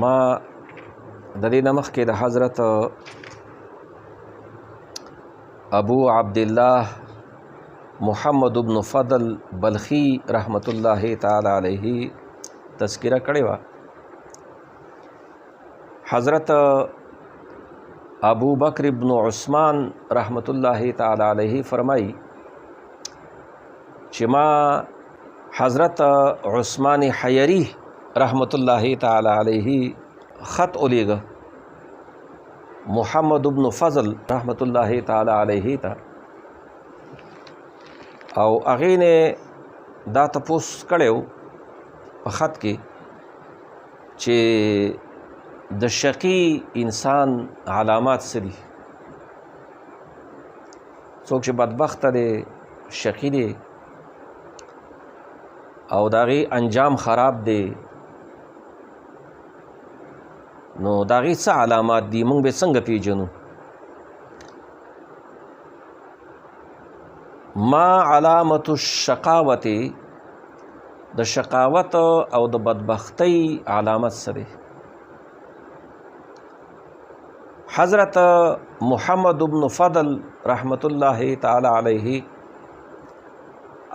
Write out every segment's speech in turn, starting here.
ما د دې نه مخکې د حضرت ابو عبدالله محمد بن فضل بلخی رحمت الله تعالی علیه تذکرہ کړې وه. حضرت ابو بکر بن عثمان رحمت الله تعالی علیه فرمائی چې ما حضرت عثمان حیری رحمت الله تعالی علیه خط اولیږه محمد بن فضل رحمت الله تعالی علیه ته، او هغې نه دا تپوس کړی و په خط کې چې د شقي انسان علامات څه دي. څوک چې بدبخته دی، شقي دی او د هغې انجام خراب دی، نو د هغې څه علامات دي، موږ به څنګه پیژنو؟ ما علامت الشقاوت، د شقاوت او د بدبختی علامت څه دی؟ حضرت محمد بن فضل رحمت الله تعالی علیه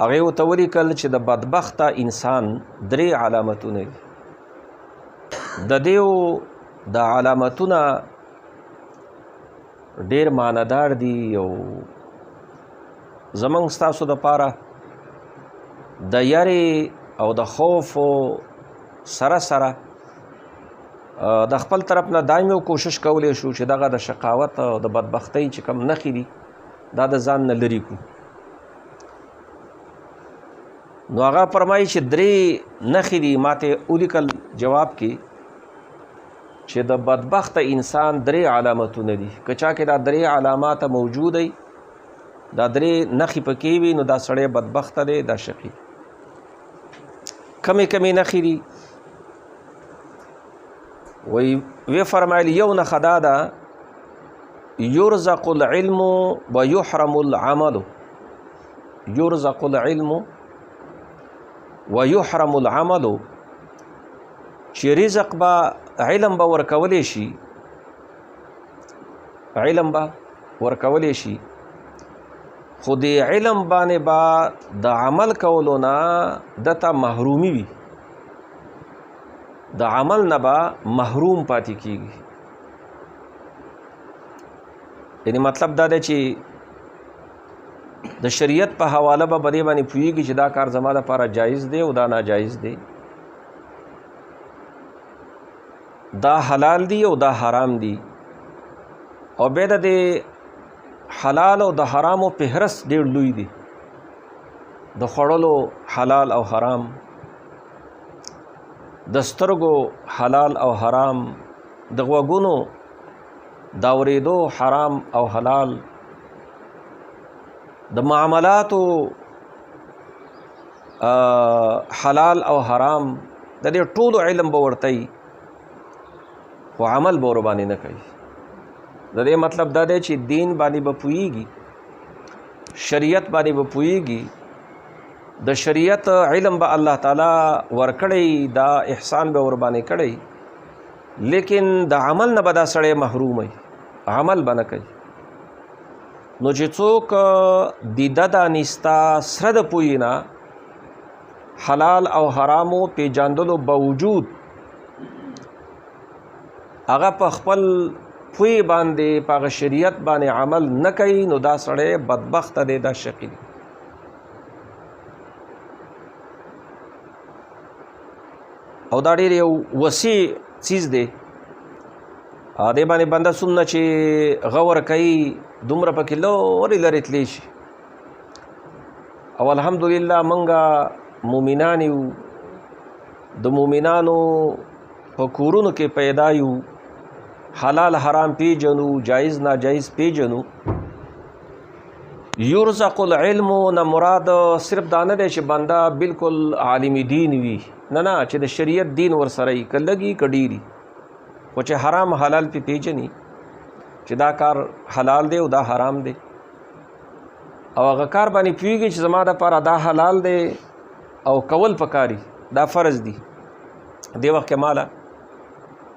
هغې ورته ولیکل چې د بدبخته انسان درې علامتونه دي. د دیو د علامتونه ډېر معنادار دي او زمونږ ستاسو دپاره د یارې او د خوف سره سره د خپل طرف نه دایمي کوشش کولی شو چې دغه د شقاوت او د بدبختۍ چې کوم نښې دي دا د ځان نه لرې کړو. نو هغه فرمایي چې درې نښې دي ماته ولیکل جواب کې چې د بدبخته انسان درې علامتونه دي. که چا کې دا درې علامات موجود وي، دا درې نښې پکې وي، نو دا سړی بدبخته دی، دا شقي. کمې کمې نښې دي؟ وی فرمایل یو نښه دا ده یرزق العلم و یحرم العمل، یرزق العلم و یحرم العمل، چې رزق به علم به ورکولی شي، علم به ورکولی شي، خو د علم باندې به د عمل کولو نه دته محرومي وي، د عمل نه به محروم پاتې کیږي. یعنی مطلب دا دی چې د شریعت په حواله به په دې باندې پوهېږي چې دا کار زما لپاره جایز دی او دا ناجایز دی، دا حلال دی او دا حرام دی، او بیا د دې حلال او د حرامو فهرست ډېر لوی دی، د خوړلو حلال او حرام، د سترګو حلال او حرام، د غوږونو د اورېدو حرام او حلال، د معاملاتو حلال او حرام، د دې ټولو علم به ورته وي خو عمل به ورباندې نه کوي. د دې مطلب دا دی چې دین باندې به پوهېږي، شریعت باندې به پوهېږي، د شریعت علم به الله تعالی ورکړی، دا احسان به ورباندې کړی، لیکن د عمل نه به دا سړی محروم وي، عمل به نه کوي. نو چې څوک د ده دانستا سره د پوهې نه حلال او حرامو پیژندلو باوجود هغه په خپل پوهې باندې په هغه شریعت باندې عمل نه کوي، نو دا سړی بدبخته دی، دا شقي دی. او دا ډېر یو وسیع چیز دی، دې باندې بنده څومره چې غور کوي دومره پکې لرې لرې تلی شي. او الحمدلله موږ مومنان یو، د مومنانو په کورونو کې پیدا یو، حلال حرام پیژنو، جایز ناجایز پیژنو. یرزق العلم نه مراد صرف دا نه دی چې بنده بالکل عالم دین وي، نه نه، چې د شریعت دین ورسره یي، که لږي که ډېري، خو چې حرام حلال پې پیژني چې دا کار حلال دی او دا حرام دی، او هغه کار باندې پوهېږي چې زما دپاره دا حلال دی او کول پکاري، دا فرض دي. دې وخت کې ماله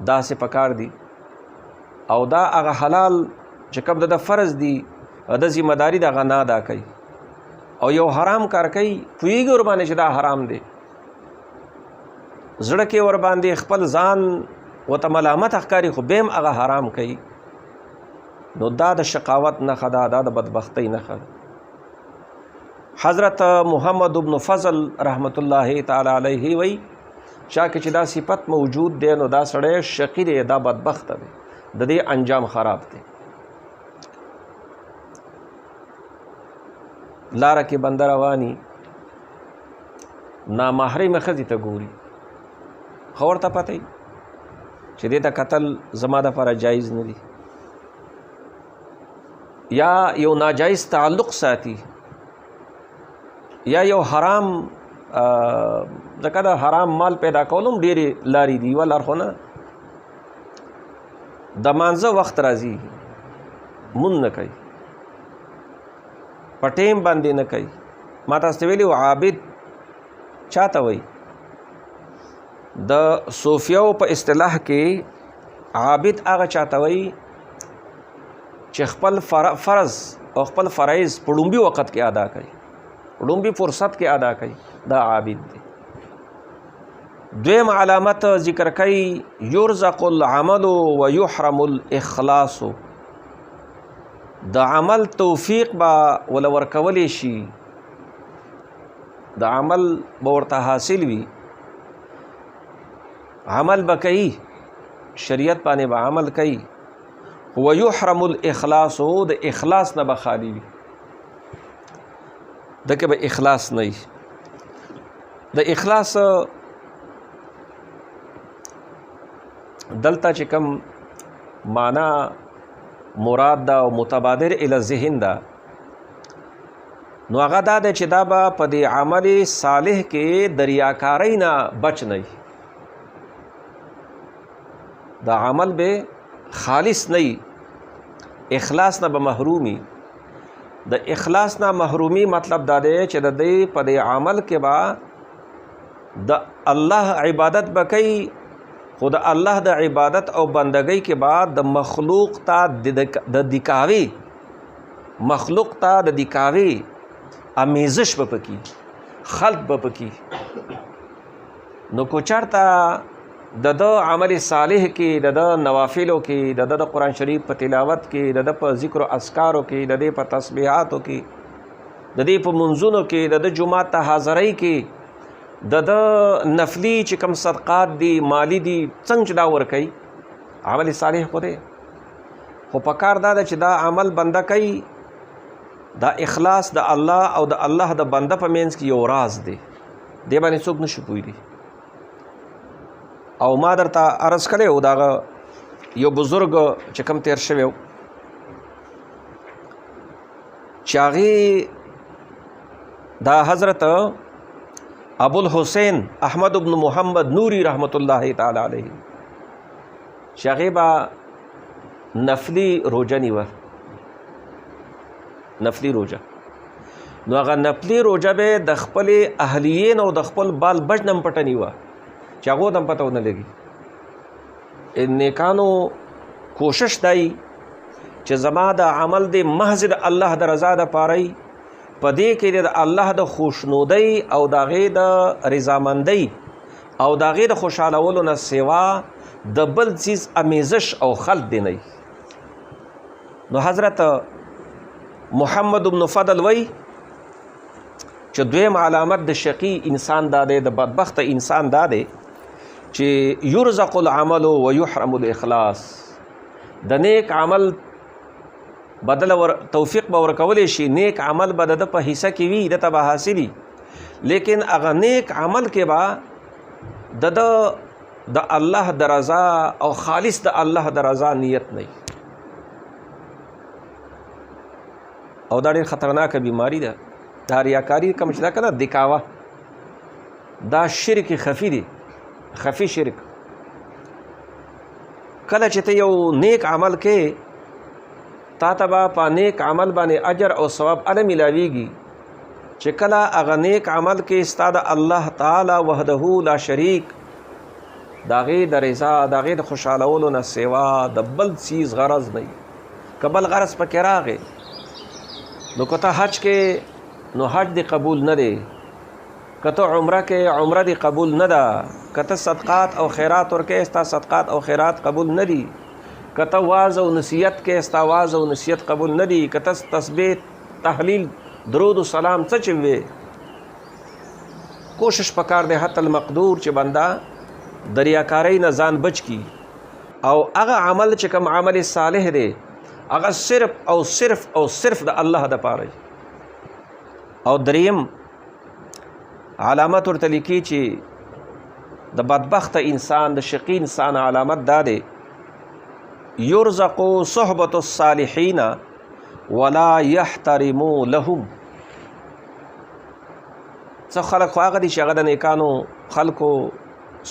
داسې پکار دي او دا هغه حلال چې کوم د فرض دي د ذمہ داری د هغه نه ادا کوي او یو حرام کار کوي پوهېږي ور باندې چې دا حرام دی زړه کې ور باندې خپل ځان ورته ملامت ښکاري خو بیا هم هغه حرام کوي نو دا د شقاوت نښه ده دا د بدبختۍ نښه ده حضرت محمد ابن فضل رحمت الله تعالی علیه وی چا کې چې دا صفت موجود دی نو دا سړی شقی دی دا بدبخت دی د دې انجام خراب دی لاره کې بنده رواني نامحرمه ښځې ته ګوري خو ورته پته وي چې دې ته قتل زما دپاره جایز نه دي یا یو ناجایز تعلق ساتي یا یو حرام ځکه د حرام مال پیدا کول هم ډېرې لارې دي یوه لار خو نه د مانځه وخت راځي مون نه کوي په ټیم باندې نه کوي ما تاسو ته ویلي عابد چاته وایي د صوفیاو په اصطلاح کې عابد هغه چاته وایي چې خپل فرض او خپل فرایض په ډومبي وخت کې ادا کوي په ډومبي فرصت کې ادا کوي دا عابد دی دویم علامت ذکر کوي یرزق العمل و یحرم الاخلاص د عمل توفیق با ول ورکولی شي د عمل به ورته حاصل وي عمل به کوي شریعت باندې به عمل کوي و یحرم الاخلاص د اخلاص نه به خالی وي دغه به اخلاص نه وي د اخلاص دلته چې کوم معنا مراد دا او متبادر الی ذهن دا نو هغه دا دی چې دا به په دې عمل صالح کې دریاکاری نه بچ نه وي دا عمل به خالص نه وي اخلاص نه به محرومي د اخلاص نه محرومي مطلب دا دی چې د دې په دې عمل کې به د الله عبادت به کوي خو د الله د عبادت او بندګۍ کې بعد د مخلوق ته د دکاوي مخلوق ته د دکاوي امیزش به پکې خلق به پکې نو کو چرته د عمل صالح کې د نوافلو کې د قرآن شریف په تلاوت کې د په ذکر او اذکارو کې د په تسبیحاتو کې د په منځونو کې د جمعات ته حاضرۍ کې د نفلی چې کوم صدقات دي مالی دي څنګه دا ور کوي عمل صالح خو دی خو پکار دا چې دا عمل بنده کوي دا اخلاص د الله او د الله د بنده په منځ کې یو راز دی دی باندې څوک نشي پوهېدی او ما درته عرض کړی و دا یو بزرګ چې کوم تیر شوی و چې هغې دا حضرت ابو الحسین احمد ابن محمد نوری رحمت الله تعالی علیه چې هغې به نفلی روجه نیوه نفلی روجه نو هغه نفلی روجه به د خپلې اهلیین او د خپل بال بچ نه هم پټه نیوه چې هغو ته هم پته ونه لګي نیکانو کوشش دی چې زما د عمل د محض د الله د رضا دپاره وي په دې کې د الله د خوشنودۍ او د هغې د رضامندۍ او د هغې د خوشحالولو نه سوا د بل څیز امیزش او خلق دی نه نو حضرت محمد بن فضل وی چې دویم علامت د شقی انسان دا دی د بدبخت انسان دا دی چې یرزق العمل و یحرم الاخلاص د نیک عمل بدل توفیق به ورکولی شي نیک عمل به د په حصه کې وي د ته به حاصلي لیکن هغه نیک عمل کې به د الله د رضا او خالص د الله د رضا نیت نه او دا ډېر خطرناکه بیماری ده دا ریاکاري کوم چې دا که نه دکاوه دا شرک خفي دی خفي شرک کله چې ته یو نیک عمل کې تا ته به په نیک عمل باندې اجر او ثواب اله ملاویږي چې کله هغه نیک عمل کې ستا د الله تعالی وحده لا شریک د هغې د رضا د هغې د خوشحالولو نه سوا د بل څیز غرض نه وي. که بل غرض پکې راغی نو که ته حج کې نو حج دې قبول نه دی، که ته عمره کې عمره دې قبول نه ده، که ته صدقات او خیرات ورکې ستا صدقات او خیرات قبول نه دي، که ته واعظ او نصیحت کې ستا واعظ او نصیحت قبول نه دي، که ته تسبیح تحلیل درود و سلام څه چې وې. کوشش پکار دی حتی المقدور چې بنده د ریاکارۍ نه ځان بچ کی او هغه عمل چې کوم عمل صالح دی هغه صرف او صرف او صرف د الله د پاره. او دریم علامت ورته لیکي چې د بدبخت انسان د شقی انسان علامت دا دی یرزق صحبت الصالحین ولا يحترم لهم. څه خلک خو هغه دي چې هغه د نیکانو خلکو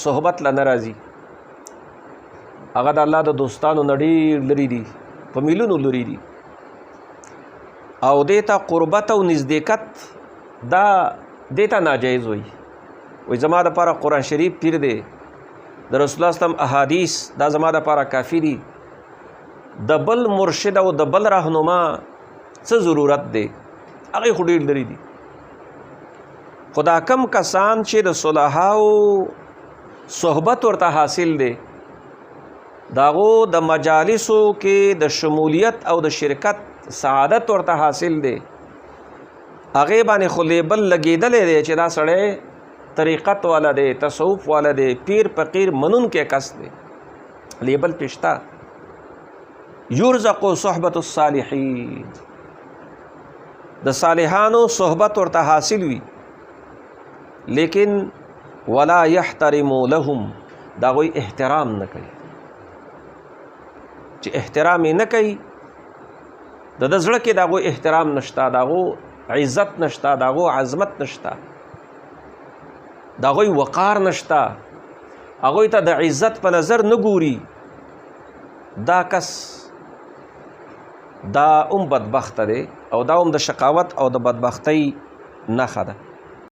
صحبت له نه راځي، هغه د الله د دوستانو نه ډېر لرې دي، په میلونو لرې دي، او دې ته قربت او نزدېکت دا دې ته ناجایز وایي. وایي زما دپاره قرآن شریف پیر دی، د رسول الله صلی احادیث دا زما دپاره کافي دي، د بل مرشد او د بل رهنما څه ضرورت دی، هغې خو ډېر لرې دي. خو دا کم کسان چې د صلحاو صحبت ورته حاصل دی، د هغو د مجالسو کې د شمولیت او د شرکت سعادت ورته حاصل دی، هغې باندې خو لیبل لګېدلی دی چې دا سړی طریقت والا دی، تصوف والا دی، پیر فقیر منونکی کس دی، لیبل پې شته. یرزق صحبت الصالحین، د صالحانو صحبت ورته حاصل وي، لیکن ولا يحترم لهم، دا غوی احترام نه کوي. چې احترام یې نه کوي د ده زړه کې د هغوی احترام نشته، د هغو عزت نشته، د هغو عظمت نشته، د هغوی وقار نشته، هغوی ته د عزت په نظر نه ګوري. دا کس دا بدبخته دی او دا هم د شقاوت او د بدبختۍ نښه ده.